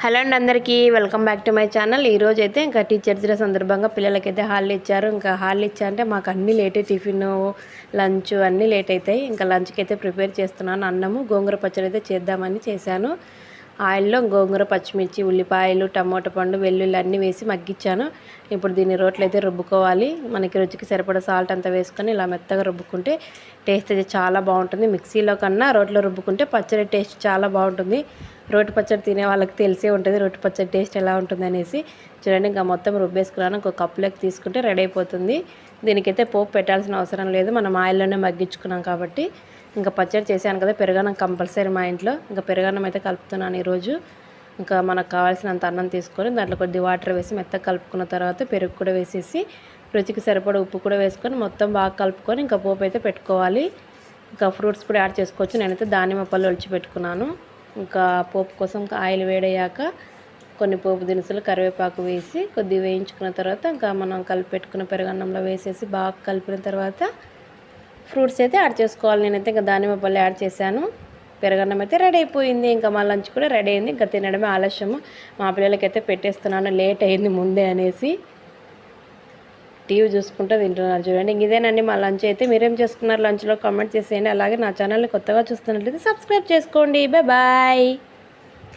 Hello అండి అందరికీ welcome back to my channel. ఈరోజు అయితే ఇంకా టీచర్స్ డే సందర్భంగా పిల్లలకైతే హాలిడే ఇచ్చారు. ఇంకా హాలిడే ఇచ్చారంటే మాకు అన్నీ లేటే, టిఫిన్, లంచ్ అన్నీ లేట్ అవుతాయి. ఇంకా లంచ్కి అయితే ప్రిపేర్ చేస్తున్నాను. అన్నము గోంగూర పచ్చడి అయితే చేద్దామని చేశాను. ఆయిల్లో గోంగూర, పచ్చిమిర్చి, ఉల్లిపాయలు, టమోటా పండు, వెల్లుల్లి అన్నీ వేసి మగ్గించాను. ఇప్పుడు దీన్ని రోట్లో అయితే రుబ్బుకోవాలి. మనకి రుచికి సరిపడా సాల్ట్ అంతా వేసుకొని ఇలా మెత్తగా రుబ్బుకుంటే టేస్ట్ అయితే చాలా బాగుంటుంది. మిక్సీలో కన్నా రోట్లో రుబ్బుకుంటే పచ్చడి టేస్ట్ చాలా బాగుంటుంది. రోటి పచ్చడి తినే వాళ్ళకి తెలిసే ఉంటుంది రోటి పచ్చడి టేస్ట్ ఎలా ఉంటుంది అనేసి. చూడండి ఇంకా మొత్తం రుబ్బేసుకున్నాను. ఒక కప్పులోకి తీసుకుంటే రెడీ అయిపోతుంది. దీనికైతే పోపు పెట్టాల్సిన అవసరం లేదు, మనం ఆయిల్లోనే మగ్గించుకున్నాం కాబట్టి. ఇంకా పచ్చడి చేశాను కదా, పెరుగన్నం కంపల్సరీ మా ఇంట్లో. ఇంకా పెరుగన్నం అయితే కలుపుతున్నాను ఈరోజు. ఇంకా మనకు కావాల్సినంత అన్నం తీసుకొని దాంట్లో కొద్ది వాటర్ వేసి మెత్తగా కలుపుకున్న తర్వాత పెరుగు కూడా వేసేసి రుచికి సరిపడా ఉప్పు కూడా వేసుకొని మొత్తం బాగా కలుపుకొని ఇంకా పోపు అయితే పెట్టుకోవాలి. ఇంకా ఫ్రూట్స్ కూడా యాడ్ చేసుకోవచ్చు. నేనైతే దానిమ్మ పళ్ళు ఒలిచి పెట్టుకున్నాను. ఇంకా పోపు కోసం ఆయిల్ వేడయ్యాక కొన్ని పోపు దినుసులు, కరివేపాకు వేసి కొద్దిగా వేయించుకున్న తర్వాత ఇంకా మనం కలిపి పెట్టుకున్న పెరుగన్నంలో వేసేసి బాగా కలిపిన తర్వాత ఫ్రూట్స్ అయితే యాడ్ చేసుకోవాలి. నేనైతే ఇంకా దానిమ్మ పళ్ళు యాడ్ చేశాను. పెరుగన్నం అయితే రెడీ అయిపోయింది. ఇంకా మా లంచ్ కూడా రెడీ అయింది. ఇంకా తినడమే ఆలస్యము. మా పిల్లలకైతే పెట్టేస్తున్నాను, లేట్ అయింది ముందే అనేసి. టీవీ చూసుకుంటూ తింటున్నారు చూడండి. ఇదేనండి మా లంచ్ అయితే. మీరేం చేసుకున్నారు లంచ్లో కామెంట్ చేసేయండి. అలాగే నా ఛానల్ని కొత్తగా చూస్తున్నట్లయితే సబ్స్క్రైబ్ చేసుకోండి. Bye bye.